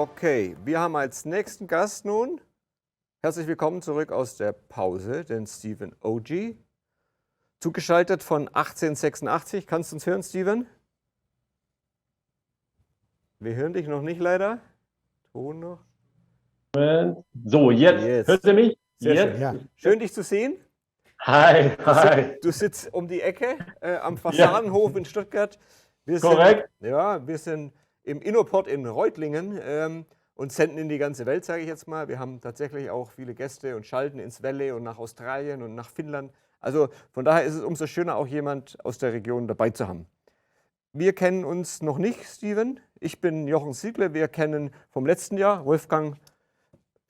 Okay, wir haben als nächsten Gast nun, herzlich willkommen zurück aus der Pause, den Stephen Ogie. Zugeschaltet von 1886. Kannst du uns hören, Stephen? Wir hören dich noch nicht leider. Ton noch. So, jetzt. Hört ihr mich? Sehr jetzt. schön. Ja. Schön, dich zu sehen. Hi, hi. Du sitzt um die Ecke am Fassadenhof in Stuttgart. Korrekt. Wir sind im Innoport in Reutlingen und senden in die ganze Welt, sage ich jetzt mal. Wir haben tatsächlich auch viele Gäste und schalten ins Valley und nach Australien und nach Finnland. Also von daher ist es umso schöner, auch jemand aus der Region dabei zu haben. Wir kennen uns noch nicht, Stephen. Ich bin Jochen Siegle. Wir kennen vom letzten Jahr Wolfgang.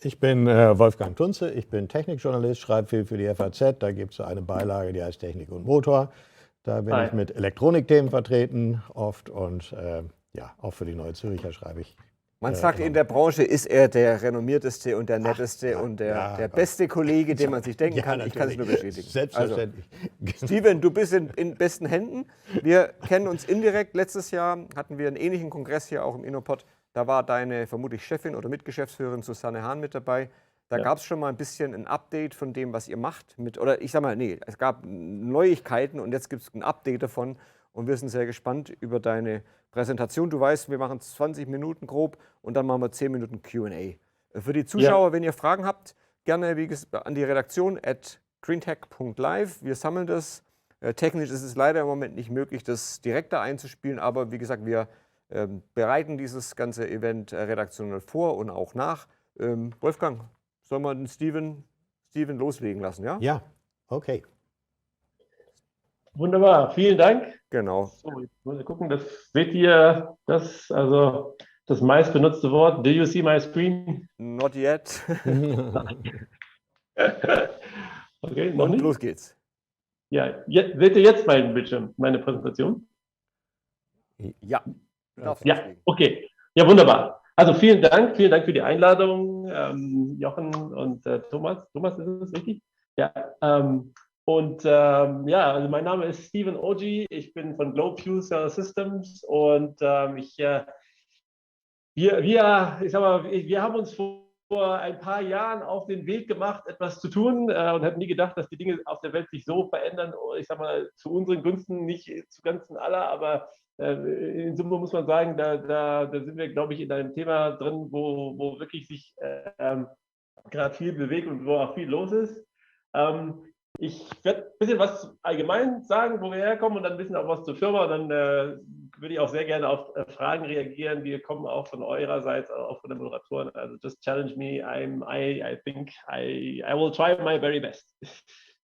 Ich bin Wolfgang Tunze, ich bin Technikjournalist, schreibe viel für die FAZ. Da gibt es eine Beilage, die heißt Technik und Motor. Da bin ich mit Elektronikthemen vertreten oft und ja, auch für die Neue Zürcher schreibe ich. Man sagt, in der Branche ist er der renommierteste und der netteste und der beste Kollege, den man sich denken kann. Ich kann es nur bestätigen. Selbstverständlich. Also, Stephen, du bist in besten Händen. Wir kennen uns indirekt. Letztes Jahr hatten wir einen ähnlichen Kongress hier auch im Innopod. Da war deine vermutlich Chefin oder Mitgeschäftsführerin Susanne Hahn mit dabei. Da gab es schon mal ein bisschen ein Update von dem, was ihr macht. Oder ich sag mal, nee, es gab Neuigkeiten und jetzt gibt es ein Update davon. Und wir sind sehr gespannt über deine Präsentation. Du weißt, wir machen 20 Minuten grob und dann machen wir 10 Minuten Q&A. Für die Zuschauer, wenn ihr Fragen habt, gerne wie gesagt, an die Redaktion @greentech.live. Wir sammeln das. Technisch ist es leider im Moment nicht möglich, das direkt da einzuspielen, aber wie gesagt, wir bereiten dieses ganze Event redaktionell vor und auch nach. Wolfgang, sollen wir den Stephen loslegen lassen, ja? Ja, okay. Wunderbar, vielen Dank. Genau. So, ich muss gucken, das seht ihr, das meistbenutzte Wort. Do you see my screen? Not yet. Okay, noch nicht? Los geht's. Ja, seht ihr jetzt meinen Bildschirm, meine Präsentation? Ja. Ja, okay. Ja, wunderbar. Also vielen Dank für die Einladung, Jochen und Thomas. Thomas, ist es richtig? Ja. Also mein Name ist Stephen Ogie. Ich bin von Globe Fuel Cell Systems und wir haben uns vor ein paar Jahren auf den Weg gemacht, etwas zu tun und haben nie gedacht, dass die Dinge auf der Welt sich so verändern. Ich sag mal, zu unseren Gunsten, nicht zu Gunsten aller, aber in Summe muss man sagen, da sind wir, glaube ich, in einem Thema drin, wo wirklich sich gerade viel bewegt und wo auch viel los ist. Ich werde ein bisschen was allgemein sagen, wo wir herkommen und dann ein bisschen auch was zur Firma. Und dann würde ich auch sehr gerne auf Fragen reagieren. Wir kommen auch von eurer Seite, auch von den Moderatoren. Also just challenge me. I think I will try my very best.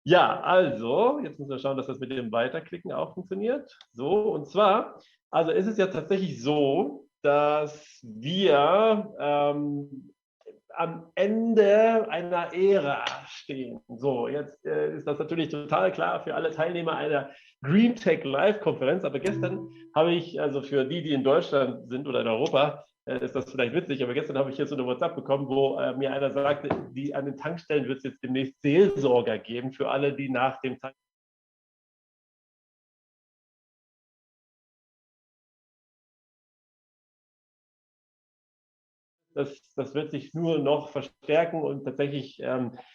Ja, also, jetzt müssen wir schauen, dass das mit dem Weiterklicken auch funktioniert. So, und zwar, also ist es ja tatsächlich so, dass wir am Ende einer Ära stehen. So, jetzt ist das natürlich total klar für alle Teilnehmer einer Green Tech Live-Konferenz, aber gestern habe ich, also für die in Deutschland sind oder in Europa, ist das vielleicht witzig, aber gestern habe ich hier so eine WhatsApp bekommen, wo mir einer sagte, an den Tankstellen wird es jetzt demnächst Seelsorger geben für alle, die nach dem Tank. Das wird sich nur noch verstärken und tatsächlich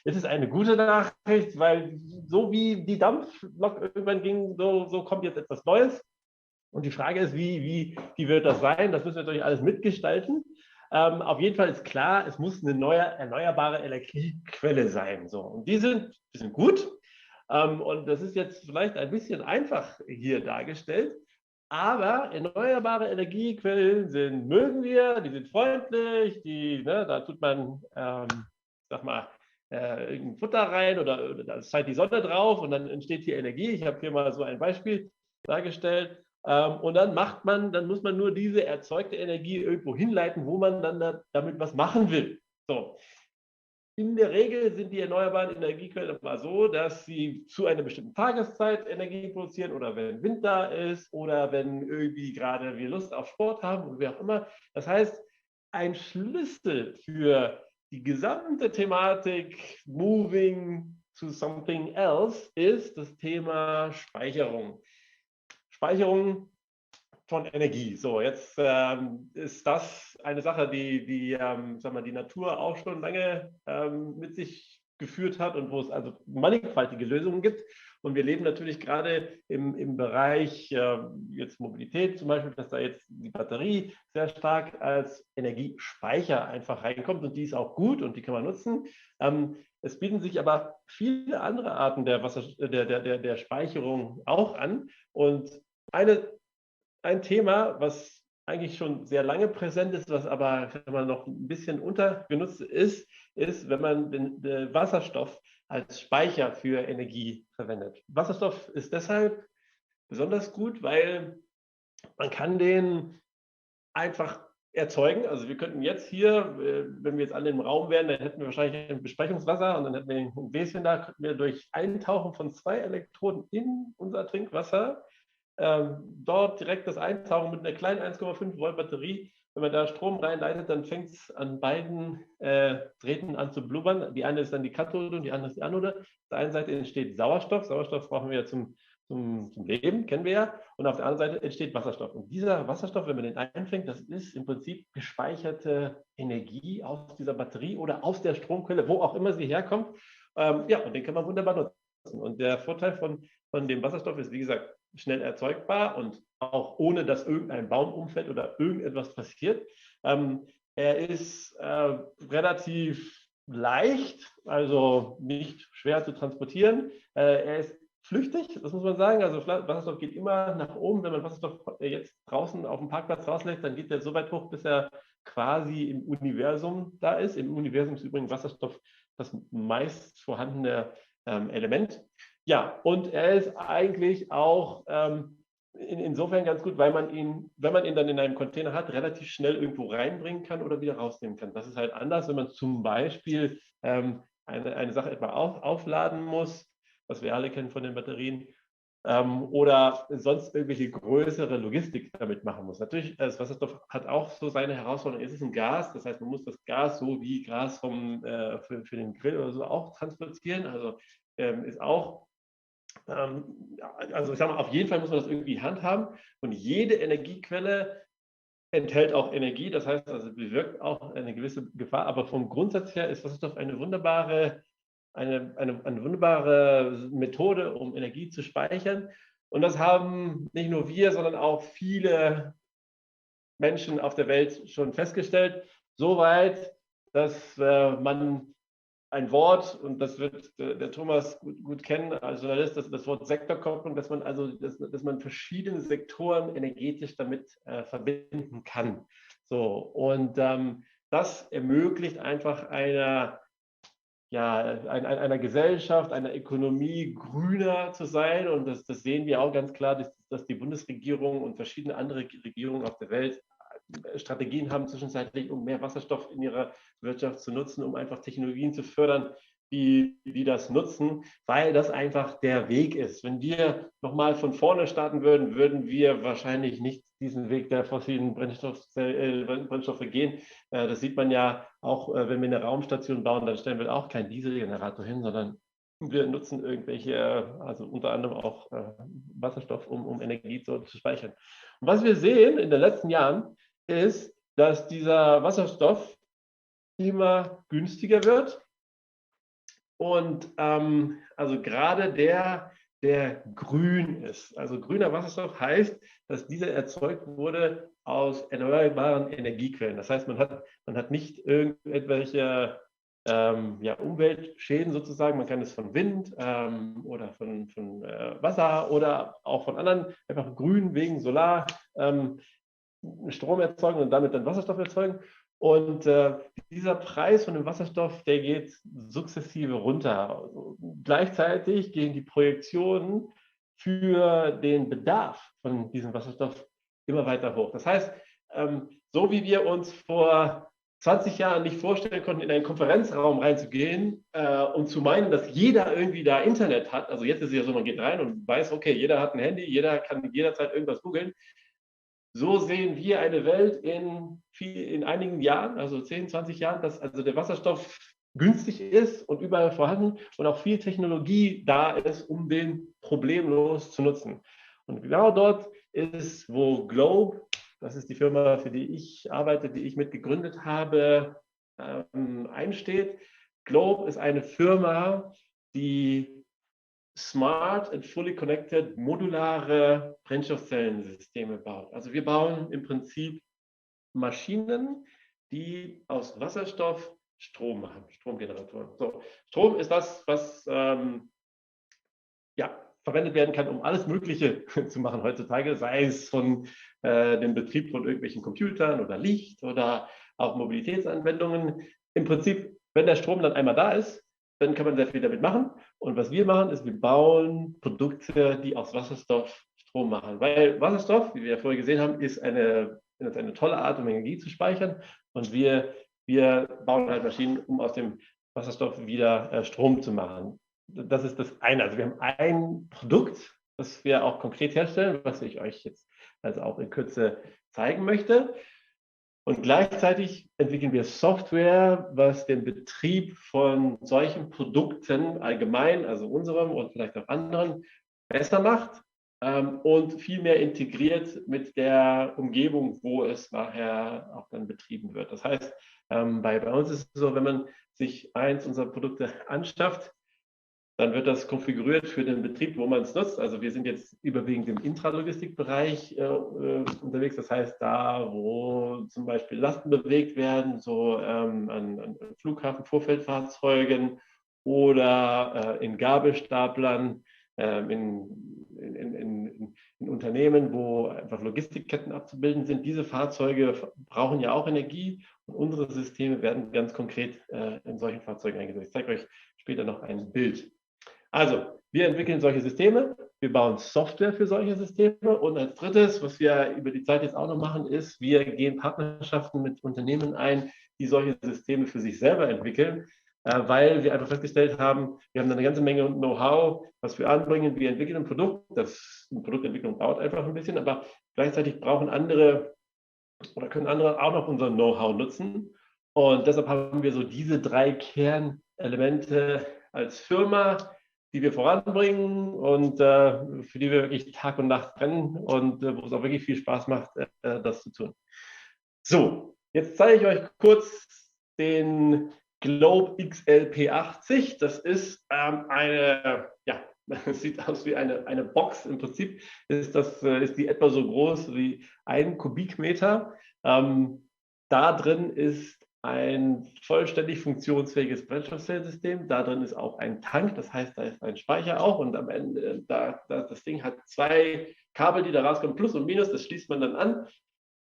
ist es eine gute Nachricht, weil so wie die Dampflok irgendwann ging, so kommt jetzt etwas Neues. Und die Frage ist, wie wird das sein? Das müssen wir natürlich alles mitgestalten. Auf jeden Fall ist klar, es muss eine neue erneuerbare Energiequelle sein. So. Und die sind gut. Und das ist jetzt vielleicht ein bisschen einfach hier dargestellt. Aber erneuerbare Energiequellen mögen wir, die sind freundlich, da tut man, irgendein Futter rein oder da scheint die Sonne drauf und dann entsteht hier Energie. Ich habe hier mal so ein Beispiel dargestellt. Und dann muss man nur diese erzeugte Energie irgendwo hinleiten, wo man dann damit was machen will. So. In der Regel sind die erneuerbaren Energiequellen immer so, dass sie zu einer bestimmten Tageszeit Energie produzieren oder wenn Winter ist oder wenn irgendwie gerade wir Lust auf Sport haben und wie auch immer. Das heißt, ein Schlüssel für die gesamte Thematik Moving to something else ist das Thema Speicherung. Speicherung von Energie. So, jetzt ist das eine Sache, sag mal, die Natur auch schon lange mit sich geführt hat und wo es also mannigfaltige Lösungen gibt. Und wir leben natürlich gerade im Bereich jetzt Mobilität zum Beispiel, dass da jetzt die Batterie sehr stark als Energiespeicher einfach reinkommt und die ist auch gut und die kann man nutzen. Es bieten sich aber viele andere Arten der Speicherung auch an. Und ein Thema, was eigentlich schon sehr lange präsent ist, was aber noch ein bisschen untergenutzt ist, wenn man den Wasserstoff als Speicher für Energie verwendet. Wasserstoff ist deshalb besonders gut, weil man kann den einfach erzeugen. Also wir könnten jetzt hier, wenn wir jetzt alle im Raum wären, dann hätten wir wahrscheinlich ein Besprechungswasser und dann hätten wir ein Bläschen da, könnten wir durch Eintauchen von 2 Elektroden in unser Trinkwasser dort direkt das Eintauchen mit einer kleinen 1,5 Volt Batterie. Wenn man da Strom reinleitet, dann fängt es an beiden Drähten an zu blubbern. Die eine ist dann die Kathode und die andere ist die Anode. Auf der einen Seite entsteht Sauerstoff. Sauerstoff brauchen wir ja zum Leben, kennen wir ja. Und auf der anderen Seite entsteht Wasserstoff. Und dieser Wasserstoff, wenn man den einfängt, das ist im Prinzip gespeicherte Energie aus dieser Batterie oder aus der Stromquelle, wo auch immer sie herkommt. Ja, und den kann man wunderbar nutzen. Und der Vorteil von dem Wasserstoff ist, wie gesagt, schnell erzeugbar und auch ohne, dass irgendein Baum umfällt oder irgendetwas passiert. Er ist relativ leicht, also nicht schwer zu transportieren. Er ist flüchtig, das muss man sagen. Also Wasserstoff geht immer nach oben. Wenn man Wasserstoff jetzt draußen auf dem Parkplatz rauslässt, dann geht er so weit hoch, bis er quasi im Universum da ist. Im Universum ist übrigens Wasserstoff das meist vorhandene Element. Ja, und er ist eigentlich auch insofern ganz gut, weil man ihn, wenn man ihn dann in einem Container hat, relativ schnell irgendwo reinbringen kann oder wieder rausnehmen kann. Das ist halt anders, wenn man zum Beispiel eine Sache etwa aufladen muss, was wir alle kennen von den Batterien, oder sonst irgendwelche größere Logistik damit machen muss. Natürlich, das Wasserstoff hat auch so seine Herausforderung. Es ist ein Gas, das heißt, man muss das Gas so wie Gas für den Grill oder so auch transportieren. Also ist auch also ich sage mal, auf jeden Fall muss man das irgendwie handhaben und jede Energiequelle enthält auch Energie, das heißt, also bewirkt auch eine gewisse Gefahr, aber vom Grundsatz her ist Wasserstoff eine wunderbare Methode, um Energie zu speichern. Und das haben nicht nur wir, sondern auch viele Menschen auf der Welt schon festgestellt, soweit, dass man ein Wort, und das wird der Thomas gut kennen als Journalist, das Wort Sektorkopplung, dass man verschiedene Sektoren energetisch damit verbinden kann. So, und das ermöglicht einfach einer Gesellschaft, einer Ökonomie grüner zu sein. Und das sehen wir auch ganz klar, dass die Bundesregierung und verschiedene andere Regierungen auf der Welt Strategien haben zwischenzeitlich, um mehr Wasserstoff in ihrer Wirtschaft zu nutzen, um einfach Technologien zu fördern, die das nutzen, weil das einfach der Weg ist. Wenn wir nochmal von vorne starten würden, würden wir wahrscheinlich nicht diesen Weg der fossilen Brennstoffe gehen. Das sieht man ja auch, wenn wir eine Raumstation bauen, dann stellen wir auch keinen Dieselgenerator hin, sondern wir nutzen irgendwelche, also unter anderem auch Wasserstoff, um Energie zu speichern. Und was wir sehen in den letzten Jahren, ist, dass dieser Wasserstoff immer günstiger wird und also gerade der grün ist. Also grüner Wasserstoff heißt, dass dieser erzeugt wurde aus erneuerbaren Energiequellen. Das heißt, man hat nicht irgendwelche Umweltschäden sozusagen. Man kann es von Wind oder von Wasser oder auch von anderen, einfach grün wegen Solar, Strom erzeugen und damit dann Wasserstoff erzeugen. Und dieser Preis von dem Wasserstoff, der geht sukzessive runter. Also, gleichzeitig gehen die Projektionen für den Bedarf von diesem Wasserstoff immer weiter hoch. Das heißt, so wie wir uns vor 20 Jahren nicht vorstellen konnten, in einen Konferenzraum reinzugehen und zu meinen, dass jeder irgendwie da Internet hat. Also jetzt ist es ja so, man geht rein und weiß, okay, jeder hat ein Handy, jeder kann jederzeit irgendwas googeln. So sehen wir eine Welt in einigen Jahren, also 10, 20 Jahren, dass also der Wasserstoff günstig ist und überall vorhanden und auch viel Technologie da ist, um den problemlos zu nutzen. Und genau dort ist, wo Globe, das ist die Firma, für die ich arbeite, die ich mitgegründet habe, einsteht. Globe ist eine Firma, die smart and fully connected modulare Brennstoffzellensysteme baut. Also wir bauen im Prinzip Maschinen, die aus Wasserstoff Strom machen, Stromgeneratoren. So, Strom ist das, was verwendet werden kann, um alles Mögliche zu machen heutzutage, sei es von dem Betrieb von irgendwelchen Computern oder Licht oder auch Mobilitätsanwendungen. Im Prinzip, wenn der Strom dann einmal da ist, dann kann man sehr viel damit machen. Und was wir machen, ist, wir bauen Produkte, die aus Wasserstoff Strom machen. Weil Wasserstoff, wie wir ja vorher gesehen haben, ist eine tolle Art, um Energie zu speichern. Und wir bauen halt Maschinen, um aus dem Wasserstoff wieder Strom zu machen. Das ist das eine. Also wir haben ein Produkt, das wir auch konkret herstellen, was ich euch jetzt also auch in Kürze zeigen möchte. Und gleichzeitig entwickeln wir Software, was den Betrieb von solchen Produkten allgemein, also unserem und vielleicht auch anderen, besser macht und viel mehr integriert mit der Umgebung, wo es nachher auch dann betrieben wird. Das heißt, bei uns ist es so, wenn man sich eins unserer Produkte anschafft, dann wird das konfiguriert für den Betrieb, wo man es nutzt. Also wir sind jetzt überwiegend im Intralogistikbereich unterwegs. Das heißt, da, wo zum Beispiel Lasten bewegt werden, so an Flughafenvorfeldfahrzeugen oder in Gabelstaplern, in Unternehmen, wo einfach Logistikketten abzubilden sind. Diese Fahrzeuge brauchen ja auch Energie und unsere Systeme werden ganz konkret in solchen Fahrzeugen eingesetzt. Ich zeige euch später noch ein Bild. Also, wir entwickeln solche Systeme, wir bauen Software für solche Systeme und als drittes, was wir über die Zeit jetzt auch noch machen, ist, wir gehen Partnerschaften mit Unternehmen ein, die solche Systeme für sich selber entwickeln, weil wir einfach festgestellt haben, wir haben eine ganze Menge Know-how, was wir anbringen, wir entwickeln ein Produkt, eine Produktentwicklung dauert einfach ein bisschen, aber gleichzeitig brauchen andere oder können andere auch noch unser Know-how nutzen und deshalb haben wir so diese 3 Kernelemente als Firma, die wir voranbringen und für die wir wirklich Tag und Nacht brennen und wo es auch wirklich viel Spaß macht, das zu tun. So, jetzt zeige ich euch kurz den Globe XLP80. Das ist das sieht aus wie eine Box. Im Prinzip ist die etwa so groß wie 1 Kubikmeter. Da drin ist ein vollständig funktionsfähiges Brennstoffzellensystem. Da drin ist auch ein Tank, das heißt, da ist ein Speicher auch und am Ende, das Ding hat 2 Kabel, die da rauskommen, Plus und Minus, das schließt man dann an.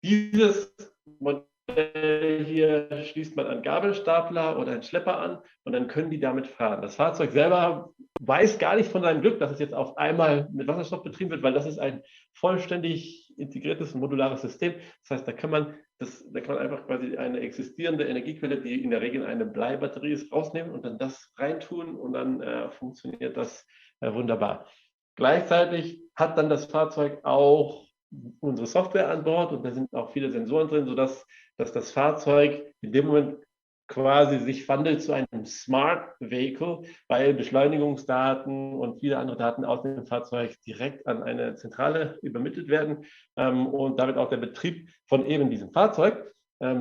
Dieses Modell hier schließt man an Gabelstapler oder einen Schlepper an und dann können die damit fahren. Das Fahrzeug selber weiß gar nicht von seinem Glück, dass es jetzt auf einmal mit Wasserstoff betrieben wird, weil das ist ein vollständig integriertes modulares System. Das heißt, da kann man einfach quasi eine existierende Energiequelle, die in der Regel eine Bleibatterie ist, rausnehmen und dann das reintun und dann funktioniert das wunderbar. Gleichzeitig hat dann das Fahrzeug auch unsere Software an Bord und da sind auch viele Sensoren drin, sodass das Fahrzeug in dem Moment quasi sich wandelt zu einem Smart Vehicle, weil Beschleunigungsdaten und viele andere Daten aus dem Fahrzeug direkt an eine Zentrale übermittelt werden und damit auch der Betrieb von eben diesem Fahrzeug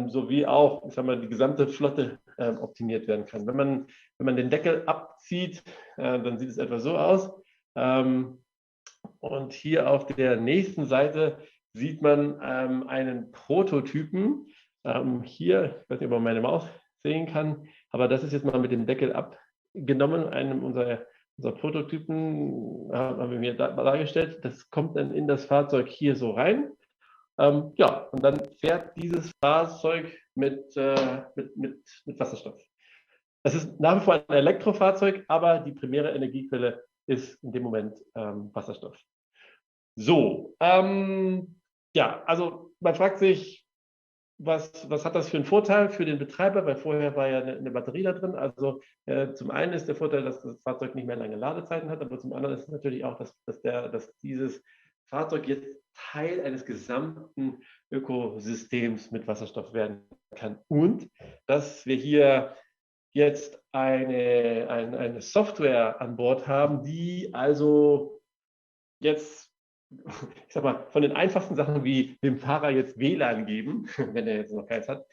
sowie auch, ich sag mal, die gesamte Flotte optimiert werden kann. Wenn man den Deckel abzieht, dann sieht es etwa so aus. Und hier auf der nächsten Seite sieht man einen Prototypen. Hier, ich weiß nicht, ob man meine Maus sehen kann, aber das ist jetzt mal mit dem Deckel abgenommen. Einem unserer Prototypen haben wir mir dargestellt. Das kommt dann in das Fahrzeug hier so rein. Und dann fährt dieses Fahrzeug mit Wasserstoff. Es ist nach wie vor ein Elektrofahrzeug, aber die primäre Energiequelle ist in dem Moment Wasserstoff. So, also man fragt sich, was hat das für einen Vorteil für den Betreiber, weil vorher war ja eine Batterie da drin. Also zum einen ist der Vorteil, dass das Fahrzeug nicht mehr lange Ladezeiten hat, aber zum anderen ist es natürlich auch, dass dieses Fahrzeug jetzt Teil eines gesamten Ökosystems mit Wasserstoff werden kann und dass wir hier jetzt eine Software an Bord haben, die also jetzt ich sag mal, von den einfachsten Sachen wie dem Fahrer jetzt WLAN geben, wenn er jetzt noch keins hat,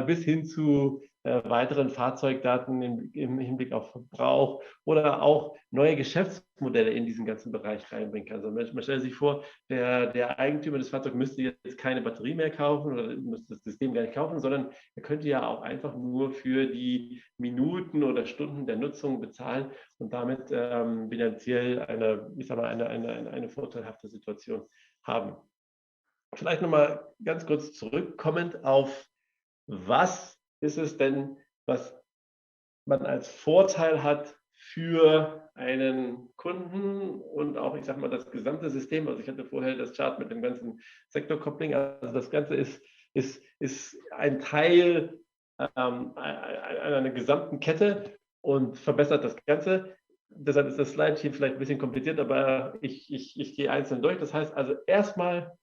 bis hin zu weiteren Fahrzeugdaten im Hinblick auf Verbrauch oder auch neue Geschäftsmodelle in diesen ganzen Bereich reinbringen kann. Also man stellt sich vor, der Eigentümer des Fahrzeugs müsste jetzt keine Batterie mehr kaufen oder müsste das System gar nicht kaufen, sondern er könnte ja auch einfach nur für die Minuten oder Stunden der Nutzung bezahlen und damit bilanziell eine vorteilhafte Situation haben. Vielleicht nochmal ganz kurz zurückkommend auf, was ist es denn, was man als Vorteil hat für einen Kunden und auch, ich sag mal, das gesamte System. Also ich hatte vorher das Chart mit dem ganzen Sektorcoupling. Also das Ganze ist ein Teil einer gesamten Kette und verbessert das Ganze. Deshalb ist das Slide hier vielleicht ein bisschen kompliziert, aber ich gehe einzeln durch. Das heißt also erstmal,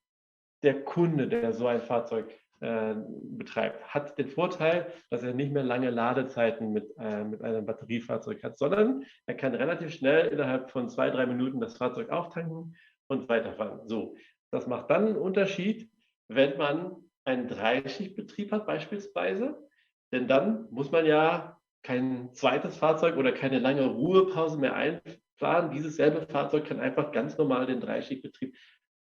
der Kunde, der so ein Fahrzeug betreibt, hat den Vorteil, dass er nicht mehr lange Ladezeiten mit einem Batteriefahrzeug hat, sondern er kann relativ schnell innerhalb von 2-3 Minuten das Fahrzeug auftanken und weiterfahren. So, das macht dann einen Unterschied, wenn man einen Dreischichtbetrieb hat beispielsweise, denn dann muss man ja kein zweites Fahrzeug oder keine lange Ruhepause mehr einplanen. Dieses selbe Fahrzeug kann einfach ganz normal den Dreischichtbetrieb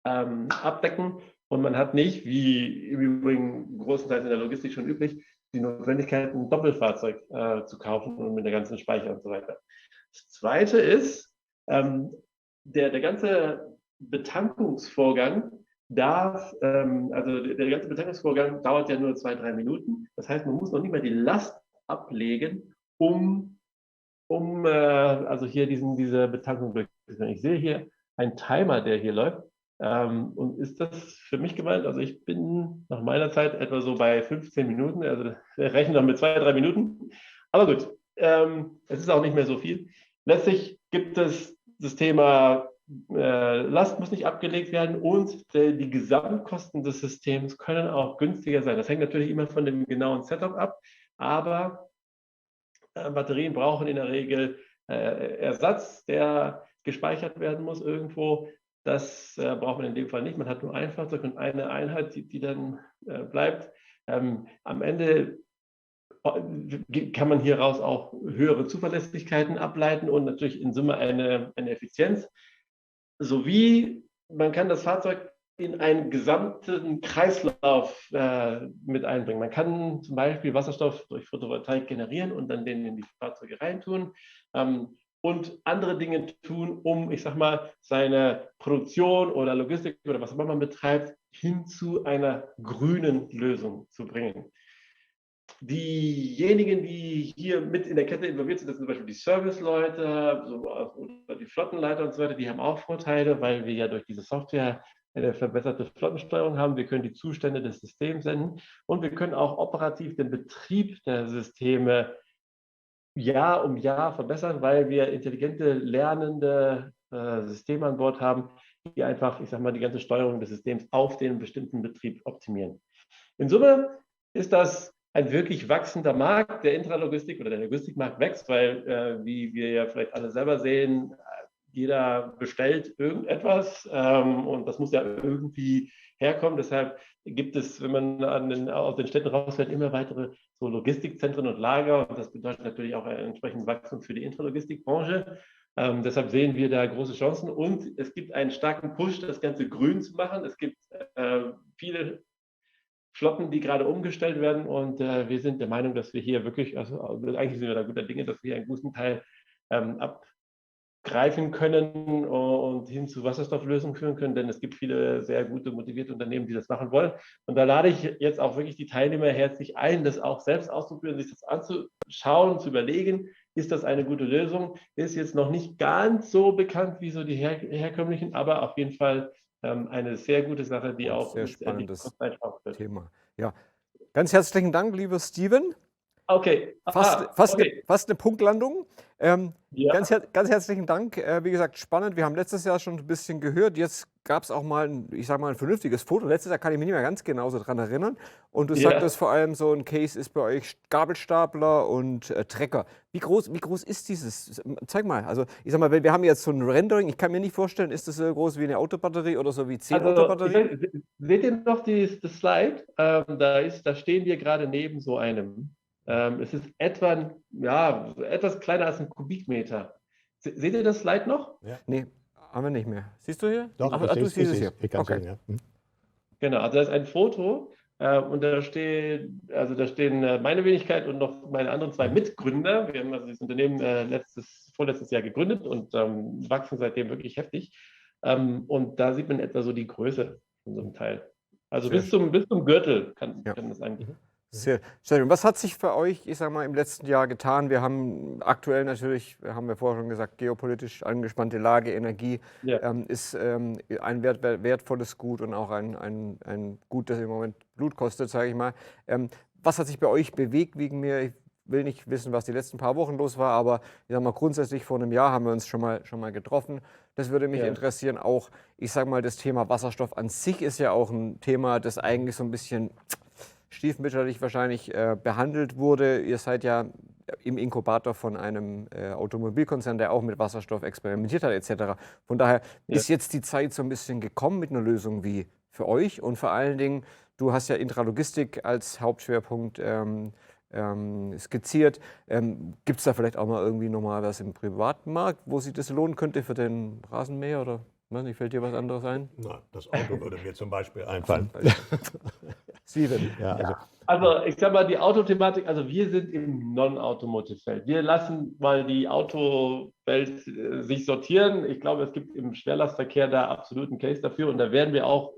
abdecken. Und man hat nicht, wie im Übrigen großenteils in der Logistik schon üblich, die Notwendigkeit, ein Doppelfahrzeug zu kaufen und mit der ganzen Speicher und so weiter. Das Zweite ist, der ganze Betankungsvorgang also der ganze Betankungsvorgang dauert ja nur 2-3 Minuten. Das heißt, man muss noch nicht mal die Last ablegen, also hier diese Betankung durchzuführen. Ich sehe hier einen Timer, der hier läuft. Und ist das für mich gemeint? Also ich bin nach meiner Zeit etwa so bei 15 Minuten, also wir rechnen noch mit 2-3 Minuten. Aber gut, es ist auch nicht mehr so viel. Letztlich gibt es das Thema Last muss nicht abgelegt werden und die Gesamtkosten des Systems können auch günstiger sein. Das hängt natürlich immer von dem genauen Setup ab, aber Batterien brauchen in der Regel Ersatz, der gespeichert werden muss irgendwo. Das braucht man in dem Fall nicht. Man hat nur ein Fahrzeug und eine Einheit, die dann bleibt. Am Ende kann man hieraus auch höhere Zuverlässigkeiten ableiten und natürlich in Summe eine Effizienz. Sowie man kann das Fahrzeug in einen gesamten Kreislauf mit einbringen. Man kann zum Beispiel Wasserstoff durch Photovoltaik generieren und dann den in die Fahrzeuge reintun. Und andere Dinge tun, um, ich sag mal, seine Produktion oder Logistik oder was immer man betreibt, hin zu einer grünen Lösung zu bringen. Diejenigen, die hier mit in der Kette involviert sind, das sind zum Beispiel die Serviceleute oder die Flottenleiter und so weiter, die haben auch Vorteile, weil wir ja durch diese Software eine verbesserte Flottensteuerung haben. Wir können die Zustände des Systems senden und wir können auch operativ den Betrieb der Systeme Jahr um Jahr verbessern, weil wir intelligente, lernende Systeme an Bord haben, die einfach, ich sag mal, die ganze Steuerung des Systems auf den bestimmten Betrieb optimieren. In Summe ist das ein wirklich wachsender Markt. Der Intralogistik oder der Logistikmarkt wächst, weil, wie wir ja vielleicht alle selber sehen, jeder bestellt irgendetwas und das muss ja irgendwie herkommen. Deshalb gibt es, wenn man aus den Städten rausfährt, immer weitere so Logistikzentren und Lager. Und das bedeutet natürlich auch ein entsprechendes Wachstum für die Intralogistikbranche. Deshalb sehen wir da große Chancen und es gibt einen starken Push, das Ganze grün zu machen. Es gibt viele Flotten, die gerade umgestellt werden und wir sind der Meinung, dass wir hier wirklich, also eigentlich sind wir da guter Dinge, dass wir einen guten Teil abgreifen können und hin zu Wasserstofflösungen führen können, denn es gibt viele sehr gute, motivierte Unternehmen, die das machen wollen. Und da lade ich jetzt auch wirklich die Teilnehmer herzlich ein, das auch selbst auszuprobieren, sich das anzuschauen, zu überlegen, ist das eine gute Lösung? Ist jetzt noch nicht ganz so bekannt wie so die herkömmlichen, aber auf jeden Fall eine sehr gute Sache, die auch sehr spannendes Thema. Ja, ganz herzlichen Dank, lieber Steven. Okay. Fast eine Punktlandung. Ja. Ganz herzlichen Dank. Wie gesagt, spannend. Wir haben letztes Jahr schon ein bisschen gehört. Jetzt gab es auch mal, ein vernünftiges Foto. Letztes Jahr kann ich mich nicht mehr ganz genau so dran erinnern. Und du sagtest vor allem, so ein Case ist bei euch Gabelstapler und Trecker. Wie groß ist dieses? Zeig mal. Also ich sag mal, wir haben jetzt so ein Rendering. Ich kann mir nicht vorstellen, ist das so groß wie eine Autobatterie oder so wie 10 Autobatterien? Seht ihr noch das Slide? Da stehen wir gerade neben so einem. Es ist etwas kleiner als ein Kubikmeter. Seht ihr das Slide noch? Ja. Nee, haben wir nicht mehr. Siehst du hier? Doch, du siehst es hier. Ich kann Okay. sehen, ja. Genau, also das ist ein Foto und da stehen meine Wenigkeit und noch meine anderen 2 Mitgründer. Wir haben also das Unternehmen vorletztes Jahr gegründet und wachsen seitdem wirklich heftig. Und da sieht man etwa so die Größe von so einem Teil. Also bis zum Gürtel kann das eigentlich. Sehr schön. Was hat sich für euch, ich sag mal, im letzten Jahr getan? Wir haben aktuell natürlich, haben wir vorher schon gesagt, geopolitisch angespannte Lage, Energie ist ein wertvolles Gut und auch ein Gut, das im Moment Blut kostet, sage ich mal. Was hat sich bei euch bewegt wegen mir? Ich will nicht wissen, was die letzten paar Wochen los war, aber ich sag mal, grundsätzlich vor einem Jahr haben wir uns schon mal getroffen. Das würde mich interessieren. Auch, ich sage mal, das Thema Wasserstoff an sich ist ja auch ein Thema, das eigentlich so ein bisschen stiefmütterlich wahrscheinlich behandelt wurde. Ihr seid ja im Inkubator von einem Automobilkonzern, der auch mit Wasserstoff experimentiert hat etc. Von daher ist jetzt die Zeit so ein bisschen gekommen mit einer Lösung wie für euch und vor allen Dingen, du hast ja Intralogistik als Hauptschwerpunkt skizziert. Gibt es da vielleicht auch mal irgendwie nochmal was im privaten Markt, wo sich das lohnen könnte für den Rasenmäher oder fällt dir was anderes ein? Na, das Auto würde mir zum Beispiel einfallen. Steven. Also ich sag mal, die Autothematik, also wir sind im Non-Automotive-Feld. Wir lassen mal die Autowelt sich sortieren. Ich glaube, es gibt im Schwerlastverkehr da absolut einen Case dafür und da werden wir auch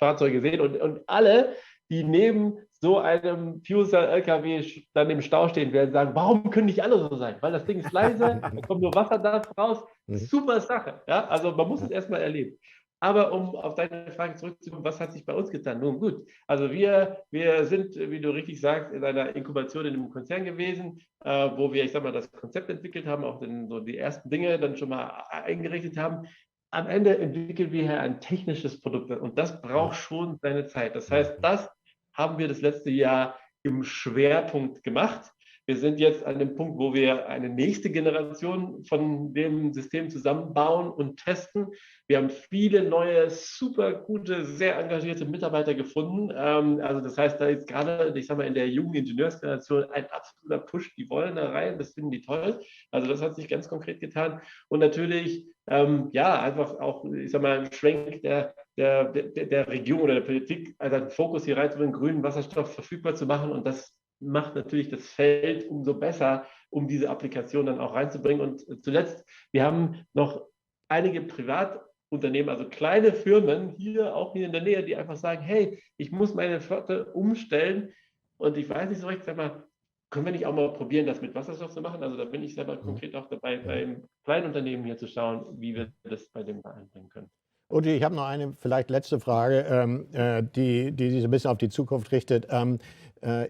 Fahrzeuge sehen und alle, die neben so einem Fuel-Cell-LKW dann im Stau stehen, werden sagen, warum können nicht alle so sein? Weil das Ding ist leise, da kommt nur Wasserdampf raus. Super Sache. Ja? Also man muss es erstmal erleben. Aber um auf deine Frage zurückzukommen, was hat sich bei uns getan? Nun gut, also wir sind, wie du richtig sagst, in einer Inkubation in einem Konzern gewesen, wo wir, ich sag mal, das Konzept entwickelt haben, auch so die ersten Dinge dann schon mal eingerichtet haben. Am Ende entwickeln wir hier ein technisches Produkt und das braucht schon seine Zeit. Das heißt, das haben wir das letzte Jahr im Schwerpunkt gemacht. Wir sind jetzt an dem Punkt, wo wir eine nächste Generation von dem System zusammenbauen und testen. Wir haben viele neue, super gute, sehr engagierte Mitarbeiter gefunden. Also das heißt, da ist gerade, ich sage mal, in der jungen Ingenieursgeneration ein absoluter Push. Die wollen da rein, das finden die toll. Also das hat sich ganz konkret getan. Und natürlich, einfach auch, ich sage mal, ein Schwenk der Regierung oder der Politik, also einen Fokus hier reinzubringen, grünen Wasserstoff verfügbar zu machen. Und das macht natürlich das Feld umso besser, um diese Applikation dann auch reinzubringen. Und zuletzt, wir haben noch einige Privatunternehmen, also kleine Firmen auch hier in der Nähe, die einfach sagen, hey, ich muss meine Flotte umstellen und ich weiß nicht so recht, sag mal, können wir nicht auch mal probieren, das mit Wasserstoff zu machen? Also da bin ich selber konkret auch dabei, beim kleinen Unternehmen hier zu schauen, wie wir das bei dem einbringen können. Und ich habe noch eine vielleicht letzte Frage, die sich ein bisschen auf die Zukunft richtet.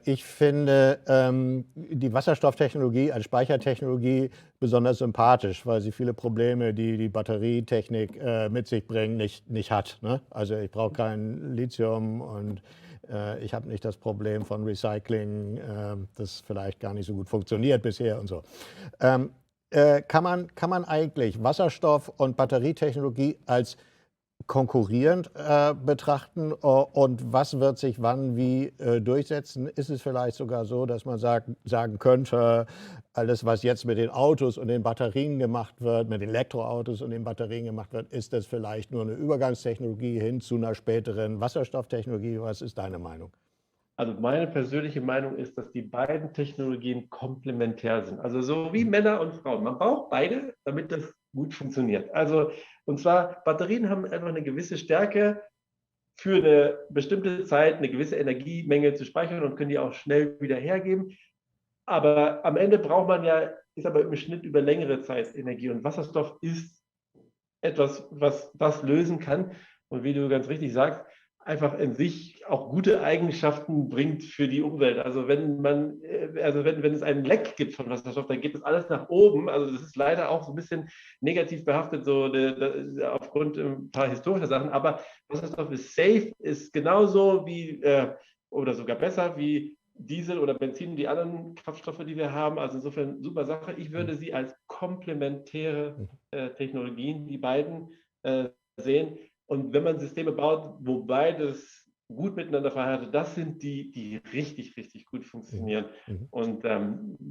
Ich finde die Wasserstofftechnologie als Speichertechnologie besonders sympathisch, weil sie viele Probleme, die die Batterietechnik mit sich bringt, nicht hat. Ne? Also ich brauche kein Lithium und ich habe nicht das Problem von Recycling, das vielleicht gar nicht so gut funktioniert bisher und so. Kann man eigentlich Wasserstoff und Batterietechnologie als konkurrierend betrachten und was wird sich wann wie durchsetzen? Ist es vielleicht sogar so, dass man sagen könnte, alles, was jetzt mit den Autos und den Batterien gemacht wird, mit den Elektroautos und den Batterien gemacht wird, ist das vielleicht nur eine Übergangstechnologie hin zu einer späteren Wasserstofftechnologie? Was ist deine Meinung? Also meine persönliche Meinung ist, dass die beiden Technologien komplementär sind. Also so wie Männer und Frauen. Man braucht beide, damit das gut funktioniert. Also und zwar, Batterien haben einfach eine gewisse Stärke für eine bestimmte Zeit, eine gewisse Energiemenge zu speichern und können die auch schnell wieder hergeben. Aber am Ende braucht man ja, ist aber im Schnitt über längere Zeit Energie. Und Wasserstoff ist etwas, was das lösen kann. Und wie du ganz richtig sagst, einfach in sich auch gute Eigenschaften bringt für die Umwelt. Also wenn es einen Leck gibt von Wasserstoff, dann geht das alles nach oben. Also das ist leider auch so ein bisschen negativ behaftet, so aufgrund ein paar historischer Sachen. Aber Wasserstoff ist safe, ist genauso wie oder sogar besser wie Diesel oder Benzin, die anderen Kraftstoffe, die wir haben. Also insofern super Sache. Ich würde sie als komplementäre Technologien, die beiden sehen. Und wenn man Systeme baut, wo beides gut miteinander verheiratet, das sind die richtig, richtig gut funktionieren. Und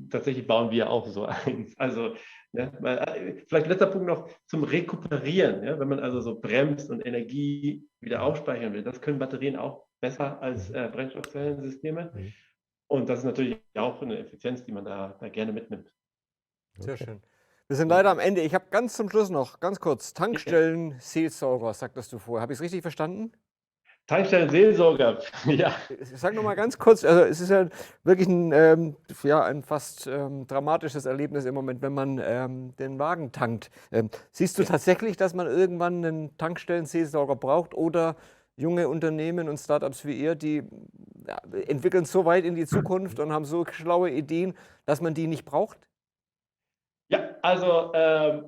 tatsächlich bauen wir auch so eins. Also vielleicht letzter Punkt noch zum Rekuperieren. Ja? Wenn man also so bremst und Energie wieder aufspeichern will, das können Batterien auch besser als Brennstoffzellensysteme. Und das ist natürlich auch eine Effizienz, die man da gerne mitnimmt. Sehr schön. Wir sind leider am Ende. Ich habe ganz zum Schluss noch, ganz kurz, Tankstellen-Seelsorger, sagtest du vorher. Habe ich es richtig verstanden? Tankstellen-Seelsorger, ja. Sag noch mal ganz kurz, also es ist ja wirklich ein fast dramatisches Erlebnis im Moment, wenn man den Wagen tankt. Siehst du tatsächlich, dass man irgendwann einen Tankstellen-Seelsorger braucht oder junge Unternehmen und Startups wie ihr, die entwickeln so weit in die Zukunft und haben so schlaue Ideen, dass man die nicht braucht? Ja, also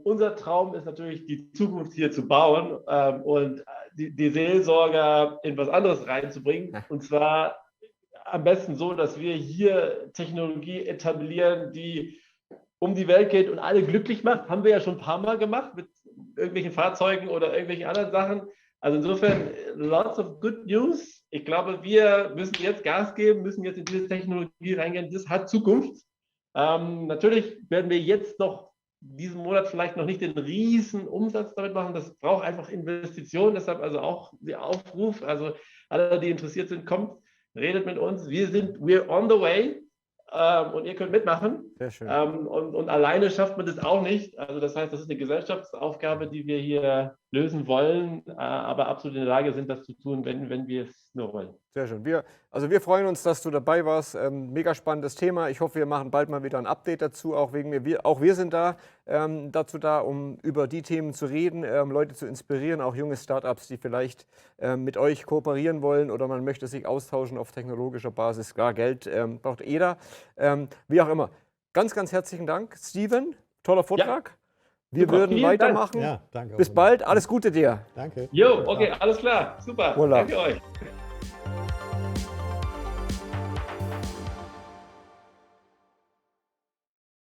unser Traum ist natürlich, die Zukunft hier zu bauen und die Seelsorger in was anderes reinzubringen. Und zwar am besten so, dass wir hier Technologie etablieren, die um die Welt geht und alle glücklich macht. Haben wir ja schon ein paar Mal gemacht mit irgendwelchen Fahrzeugen oder irgendwelchen anderen Sachen. Also insofern, lots of good news. Ich glaube, wir müssen jetzt Gas geben, müssen jetzt in diese Technologie reingehen. Das hat Zukunft. Natürlich werden wir jetzt noch diesen Monat vielleicht noch nicht den riesen Umsatz damit machen. Das braucht einfach Investitionen. Deshalb also auch der Aufruf. Also alle, die interessiert sind, kommt, redet mit uns. We're on the way. Und ihr könnt mitmachen. Sehr schön. Und alleine schafft man das auch nicht. Also das heißt, das ist eine Gesellschaftsaufgabe, die wir hier lösen wollen, aber absolut in der Lage sind, das zu tun, wenn wir es nur wollen. Sehr schön. Wir freuen uns, dass du dabei warst. Mega spannendes Thema. Ich hoffe, wir machen bald mal wieder ein Update dazu. Auch wir sind dazu da, um über die Themen zu reden, Leute zu inspirieren, auch junge Startups, die vielleicht mit euch kooperieren wollen oder man möchte sich austauschen auf technologischer Basis. Klar, Geld braucht jeder. Wie auch immer. Ganz, ganz herzlichen Dank, Steven. Toller Vortrag. Ja. Wir würden weitermachen. Ja, danke. Bis bald. Alles Gute dir. Danke. Jo, okay, alles klar. Super. Voilà. Danke euch.